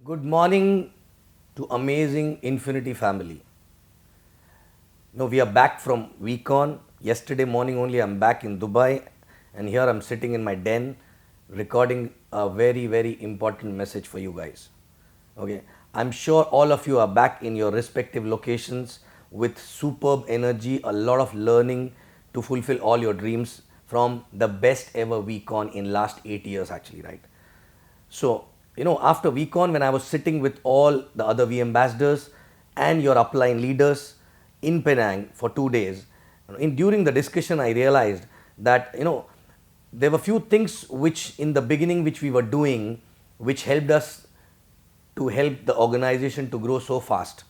Good morning to amazing Infinity family. Now we are back from week on. Yesterday morning only I'm back in Dubai, and here I'm sitting in my den recording a very important message for you guys. Okay, I'm sure all of you are back in your respective locations with superb energy, a lot of learning to fulfill all your dreams from the best ever week on in last 8 years actually, right? So, after VCon, when I was sitting with all the other V ambassadors and your upline leaders in Penang for 2 days, during the discussion, I realized that, there were few things which in the beginning which we were doing, which helped us to help the organization to grow so fast,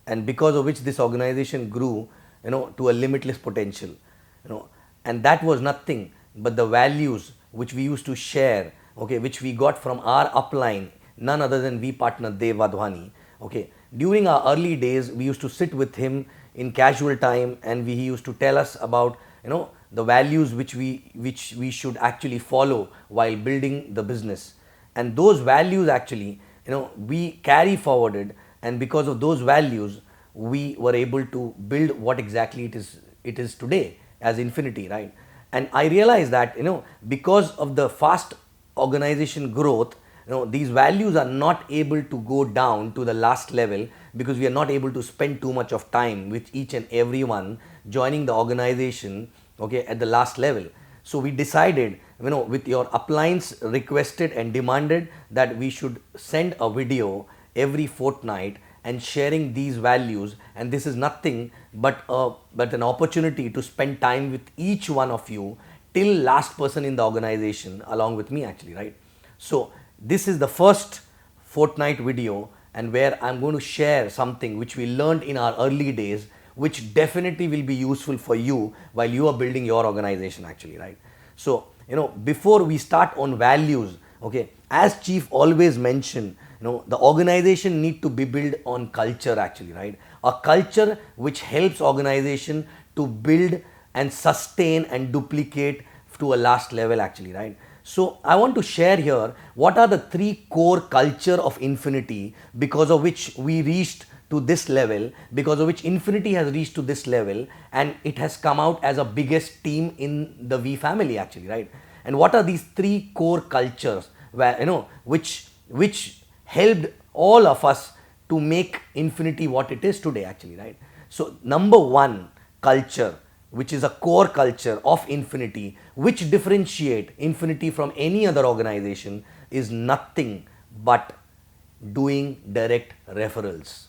and because of which this organization grew, to a limitless potential, you know, and that was nothing but the values which we used to share, okay, which we got from our upline, none other than V partner Dev Wadhwani. Okay, during our early days, we used to sit with him in casual time, and he used to tell us about the values which we should actually follow while building the business, and those values actually we carry forwarded, and because of those values we were able to build what exactly it is today as Infinity, right? And I realized that because of the fast organization growth, these values are not able to go down to the last level, because we are not able to spend too much of time with each and everyone joining the organization, okay, at the last level. So we decided, with your uplines requested and demanded, that we should send a video every fortnight and sharing these values, and this is nothing but an opportunity to spend time with each one of you till last person in the organization along with me actually, right? So this is the first fortnight video, and where I'm going to share something which we learned in our early days, which definitely will be useful for you while you are building your organization actually, right? So before we start on values, okay, as chief always mentioned, the organization need to be built on culture actually, right? A culture which helps organization to build and sustain and duplicate to a last level actually, right? So I want to share here what are the three core culture of Infinity, because of which we reached to this level, because of which Infinity has reached to this level, and it has come out as a biggest team in the V family actually, right? And what are these three core cultures where which helped all of us to make Infinity what it is today actually, right? So number one culture, which is a core culture of Infinity, which differentiate Infinity from any other organization, is nothing but doing direct referrals,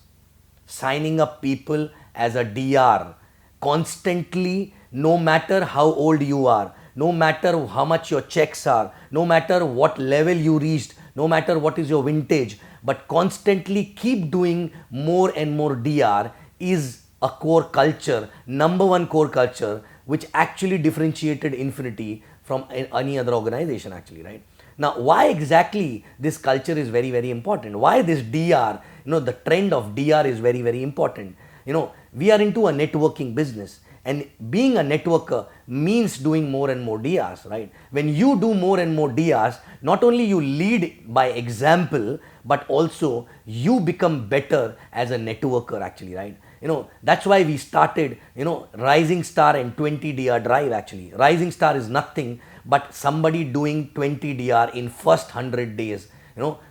signing up people as a DR constantly, no matter how old you are, no matter how much your checks are, no matter what level you reached, no matter what is your vintage, but constantly keep doing more and more DR is a core culture, number one core culture, which actually differentiated Infinity from any other organization actually, right? Now, why exactly this culture is very important? Why this DR, the trend of DR is very important. We are into a networking business, and being a networker means doing more and more DRs, right? When you do more and more DRs, not only you lead by example, but also you become better as a networker actually, right? That's why we started Rising Star and 20 DR drive actually. Rising Star is nothing but somebody doing 20 DR in first 100 days.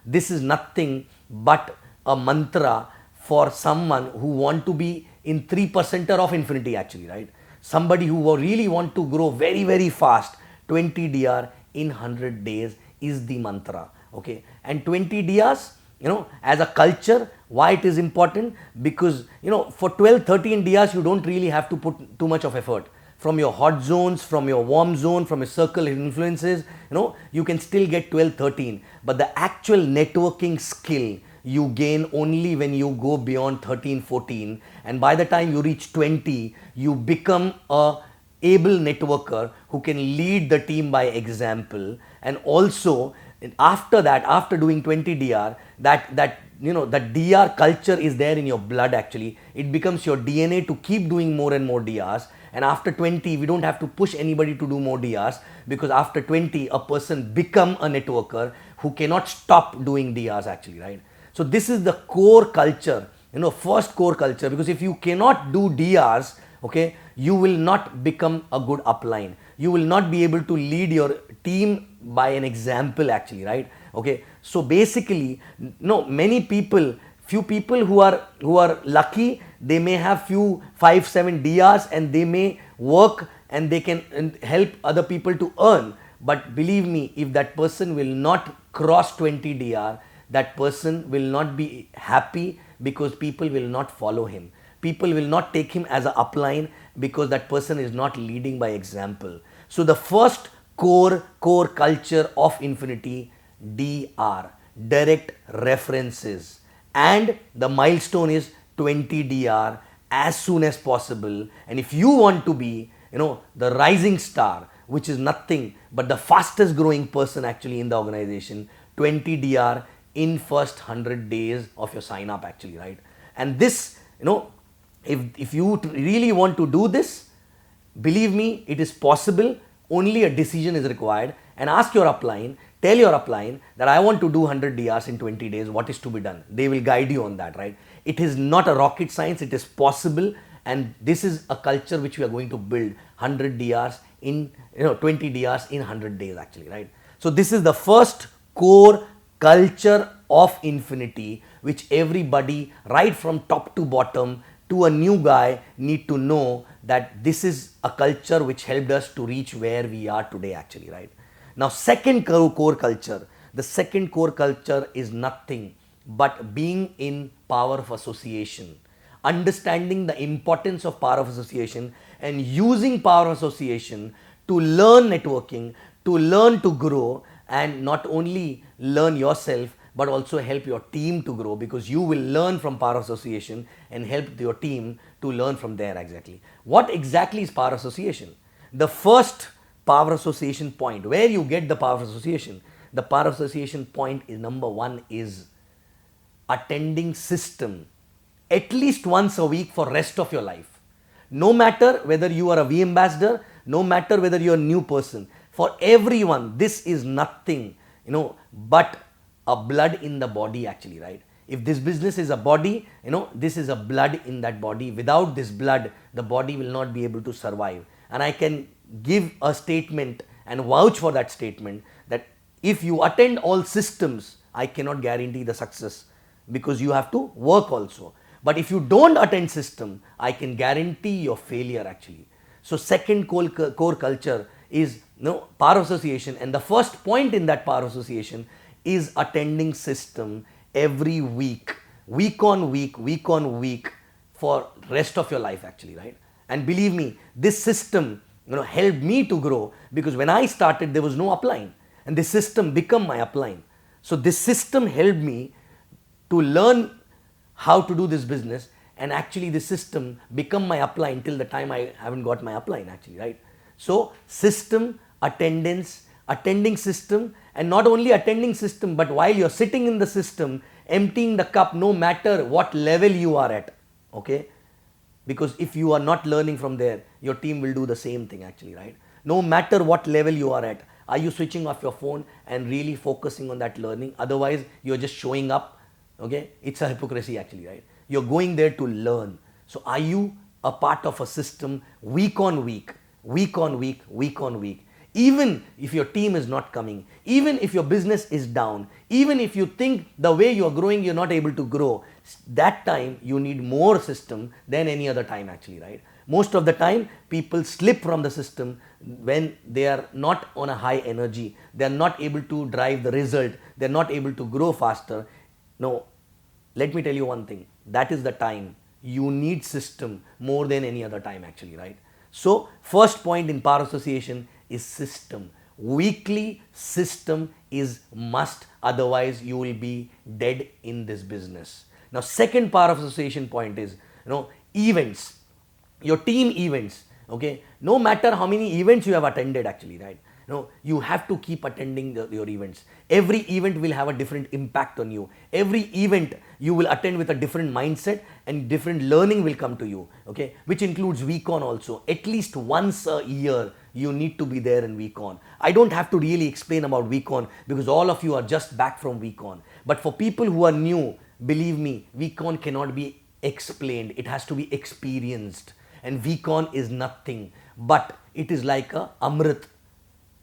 This is nothing but a mantra for someone who want to be in 3%er of Infinity actually, right? Somebody who really want to grow very fast, 20 DR in 100 days is the mantra, okay? And 20 DRs, as a culture, why it is important? Because for 12-13 DRs you don't really have to put too much of effort. From your hot zones, from your warm zone, from your circle influences, you can still get 12-13, but the actual networking skill you gain only when you go beyond 13-14, and by the time you reach 20 you become a able networker who can lead the team by example. And also after that, after doing 20 DR, that DR culture is there in your blood actually. It becomes your DNA to keep doing more and more DRs, and after 20 we don't have to push anybody to do more DRs, because after 20 a person become a networker who cannot stop doing DRs actually, right? So this is the core culture, first core culture, because if you cannot do DRs, okay, you will not become a good upline. You will not be able to lead your team by an example actually, right? Okay, so basically, many people, few people who are lucky, they may have few 5-7 DRs and they may work and they can help other people to earn. But believe me, if that person will not cross 20 DR, that person will not be happy, because people will not follow him. People will not take him as an upline, because that person is not leading by example. So the first core culture of Infinity, DR, direct references, and the milestone is 20 DR as soon as possible. And if you want to be, the rising star, which is nothing but the fastest growing person actually in the organization, 20 DR in first 100 days of your sign up actually, right? And this, if you really want to do this, believe me, it is possible. Only a decision is required, and ask your upline, tell your upline that I want to do 100 DRs in 20 days, what is to be done? They will guide you on that, right? It is not a rocket science, it is possible, and this is a culture which we are going to build, 100 DRs in, 20 DRs in 100 days actually, right? So this is the first core culture of Infinity, which everybody right from top to bottom to a new guy need to know, that this is a culture which helped us to reach where we are today actually, right? Now second core culture, the second core culture is nothing but being in power of association, understanding the importance of power of association and using power of association to learn networking, to learn to grow, and not only learn yourself but also help your team to grow, because you will learn from power association and help your team to learn from there exactly. What exactly is power association? The first power association point, where you get the power association, the power association point is number one is attending system at least once a week for rest of your life. No matter whether you are a V ambassador, no matter whether you are a new person, for everyone this is nothing, but a blood in the body actually, right? If this business is a body, this is a blood in that body. Without this blood, the body will not be able to survive. And I can give a statement and vouch for that statement, that if you attend all systems, I cannot guarantee the success, because you have to work also. But if you don't attend system, I can guarantee your failure actually. So second core culture is power association, and the first point in that power association is attending system every week, week on week for rest of your life actually, right? And believe me, this system helped me to grow, because when I started there was no upline, and this system become my upline. So this system helped me to learn how to do this business, and actually this system become my upline till the time I haven't got my upline actually, right? So system, attendance, attending system, and not only attending system, but while you're sitting in the system, emptying the cup, no matter what level you are at, okay? Because if you are not learning from there, your team will do the same thing actually, right? No matter what level you are at, are you switching off your phone and really focusing on that learning? Otherwise, you're just showing up, okay? It's a hypocrisy actually, right? You're going there to learn. So are you a part of a system week on week, week on week, week on week? Even if your team is not coming, even if your business is down, even if you think the way you are growing, you're not able to grow, that time you need more system than any other time actually, right? Most of the time, people slip from the system when they are not on a high energy. They are not able to drive the result. They are not able to grow faster. No, let me tell you one thing. That is the time you need system more than any other time actually, right? So, first point in power association is system. Weekly system is must, otherwise you will be dead in this business. Now second power of association point is events, your team events, okay? No matter how many events you have attended actually, right? You have to keep attending your events. Every event will have a different impact on you. Every event you will attend with a different mindset, and different learning will come to you, okay? Which includes week-on also. At least once a year you need to be there in week-on. I don't have to really explain about week-on, because all of you are just back from week-on. But for people who are new, Believe me, VCon cannot be explained. It has to be experienced. And VCon is nothing but it is like a Amrit.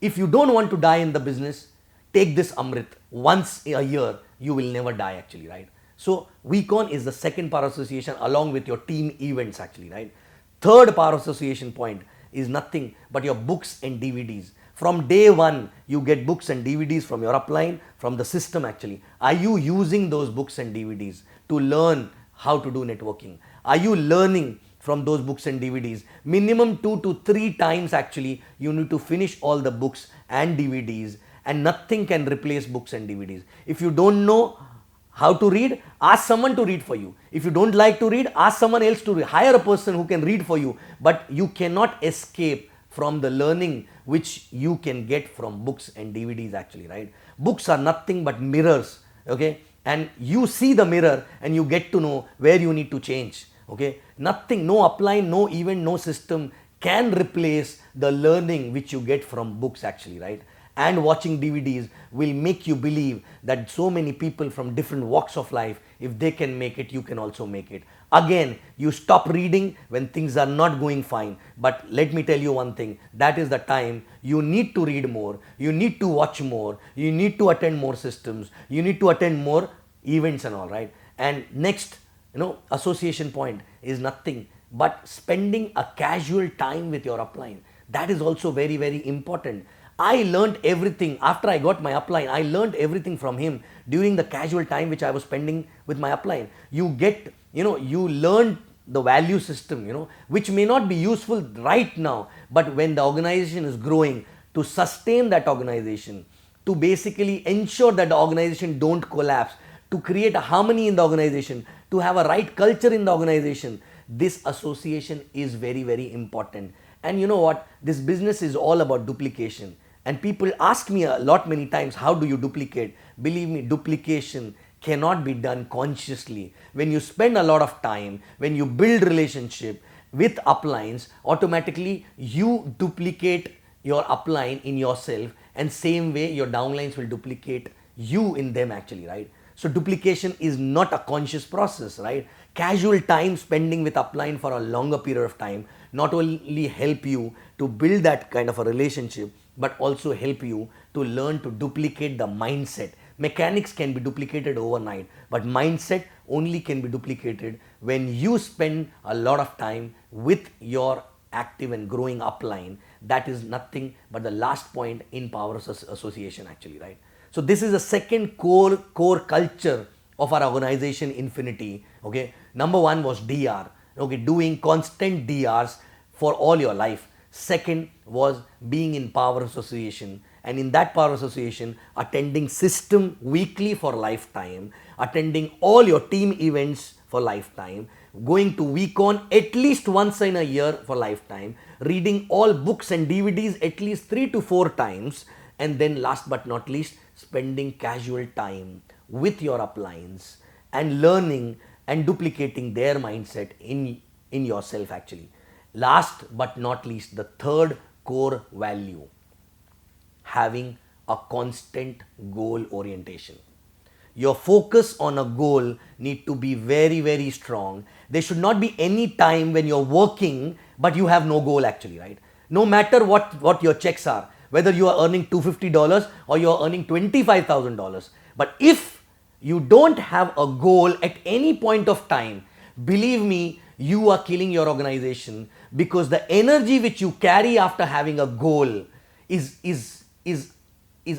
If you don't want to die in the business, take this Amrit once a year, you will never die actually, right? So VCon is the second power association along with your team events actually, right? Third power association point is nothing but your books and DVDs. From day one, you get books and DVDs from your upline, from the system actually. Are you using those books and DVDs to learn how to do networking? Are you learning from those books and DVDs? Minimum 2 to 3 times actually, you need to finish all the books and DVDs, and nothing can replace books and DVDs. If you don't know how to read, ask someone to read for you. If you don't like to read, ask someone else to read. Hire a person who can read for you, but you cannot escape from the learning which you can get from books and DVDs actually, right? Books are nothing but mirrors, okay? And you see the mirror and you get to know where you need to change, okay? Nothing, no upline, no event, no system can replace the learning which you get from books actually, right? And watching DVDs will make you believe that so many people from different walks of life, if they can make it, you can also make it. Again, you stop reading when things are not going fine. But let me tell you one thing, that is the time you need to read more, you need to watch more, you need to attend more systems, you need to attend more events and all, right? And next, association point is nothing but spending a casual time with your upline. That is also very, very important. I learned everything after I got my upline. I learned everything from him during the casual time which I was spending with my upline. You get, you learn the value system, which may not be useful right now, but when the organization is growing, to sustain that organization, to basically ensure that the organization don't collapse, to create a harmony in the organization, to have a right culture in the organization, this association is very, very important. And you know what? This business is all about duplication. And people ask me a lot many times, how do you duplicate? Believe me, duplication cannot be done consciously. When you spend a lot of time, when you build relationship with uplines, automatically you duplicate your upline in yourself, and same way your downlines will duplicate you in them actually, right? So duplication is not a conscious process, right? Casual time spending with upline for a longer period of time not only help you to build that kind of a relationship, but also help you to learn to duplicate the mindset. Mechanics can be duplicated overnight, but mindset only can be duplicated when you spend a lot of time with your active and growing upline. That is nothing but the last point in power association actually, right? So this is the second core culture of our organization, Infinity. Okay, number one was DR. Okay, doing constant DRs for all your life. Second was being in power association, and in that power association, attending system weekly for lifetime, attending all your team events for lifetime, going to VCon at least once in a year for lifetime, reading all books and DVDs at least 3 to 4 times, and then last but not least, spending casual time with your uplines and learning and duplicating their mindset in yourself actually. Last but not least, the third core value, having a constant goal orientation. Your focus on a goal need to be very, very strong. There should not be any time when you're working but you have no goal actually, right? No matter what your checks are, whether you are earning $250 or you are earning $25,000. But if you don't have a goal at any point of time, believe me, you are killing your organization, because the energy which you carry after having a goal is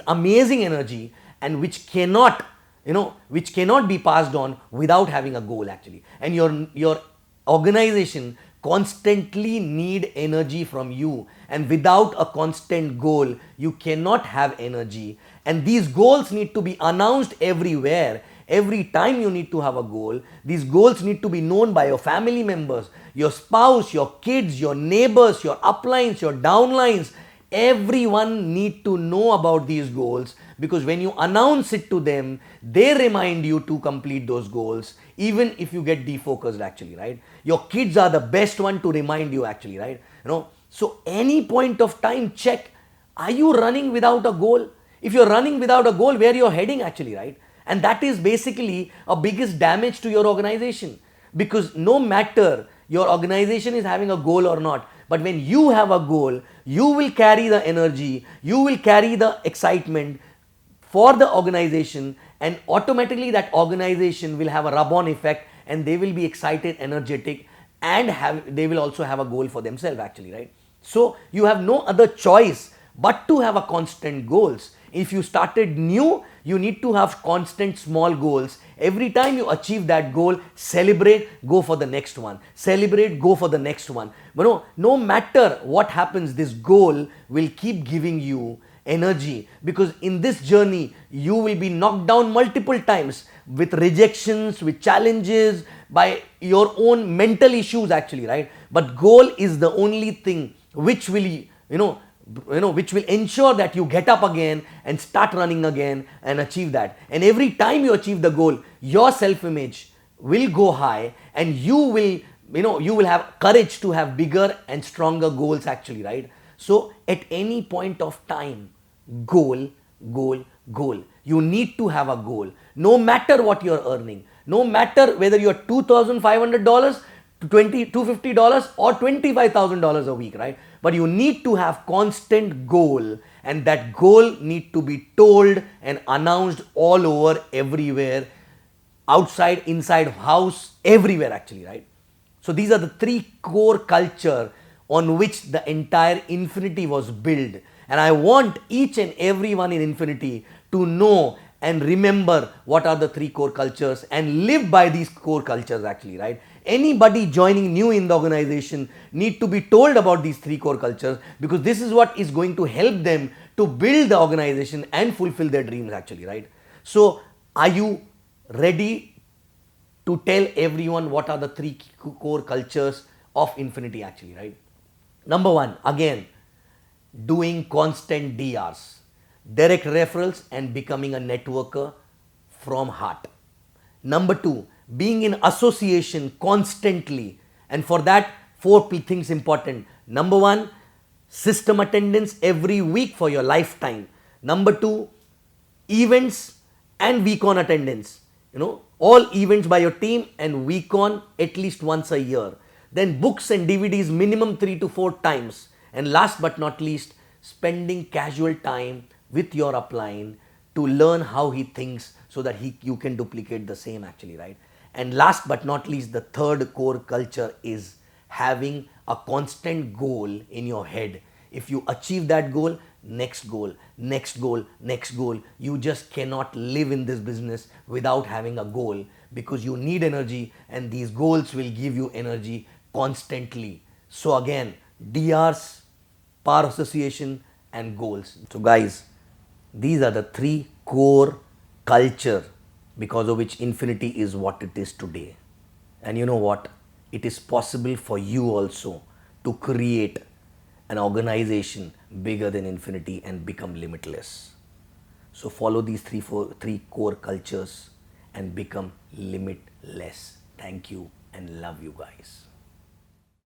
amazing energy, and which cannot be passed on without having a goal actually. And your organization constantly need energy from you, and without a constant goal you cannot have energy. And these goals need to be announced everywhere. Every time you need to have a goal. These goals need to be known by your family members, your spouse, your kids, your neighbors, your uplines, your downlines. Everyone need to know about these goals, because when you announce it to them, they remind you to complete those goals, even if you get defocused actually, right? Your kids are the best one to remind you actually, right? So any point of time, check, are you running without a goal? If you're running without a goal, where you're heading actually, right? And that is basically a biggest damage to your organization, because no matter your organization is having a goal or not, but when you have a goal, you will carry the energy, you will carry the excitement for the organization, and automatically that organization will have a rub-on effect, and they will be excited, energetic, and they will also have a goal for themselves actually, right? So you have no other choice but to have a constant goals. If you started new, you need to have constant small goals. Every time you achieve that goal, celebrate, go for the next one. Celebrate, go for the next one. But no matter what happens, this goal will keep giving you energy, because in this journey you will be knocked down multiple times with rejections, with challenges, by your own mental issues actually, right? But goal is the only thing which will which will ensure that you get up again and start running again and achieve that. And every time you achieve the goal, your self image will go high, and you will have courage to have bigger and stronger goals actually, right? So at any point of time, goal, goal, goal. You need to have a goal. No matter what you're earning, no matter whether you're $2,500 to $250 or $25,000 a week, right? But you need to have constant goal, and that goal need to be told and announced all over, everywhere, outside, inside house, everywhere actually, right? So these are the three core culture on which the entire Infinity was built. And I want each and everyone in Infinity to know and remember what are the three core cultures and live by these core cultures actually, right? Anybody joining new in the organization need to be told about these three core cultures, because this is what is going to help them to build the organization and fulfill their dreams actually, right? So are you ready to tell everyone what are the three core cultures of Infinity actually, right? Number one, again, doing constant DRs, direct referrals, and becoming a networker from heart. Number two, being in association constantly, and for that, four things important. Number one, system attendance every week for your lifetime. Number two, events and week on attendance. All events by your team, and week on at least once a year. Then books and DVDs minimum 3 to 4 times. And last but not least, spending casual time with your upline to learn how he thinks, so that you can duplicate the same actually, right? And last but not least, the third core culture is having a constant goal in your head. If you achieve that goal, next goal, next goal, next goal. You just cannot live in this business without having a goal, because you need energy, and these goals will give you energy constantly. So again, DRs, power association, and goals. So guys, these are the three core culture because of which Infinity is what it is today. And you know what? It is possible for you also to create an organization bigger than Infinity and become limitless. So follow these three core cultures and become limitless. Thank you and love you guys.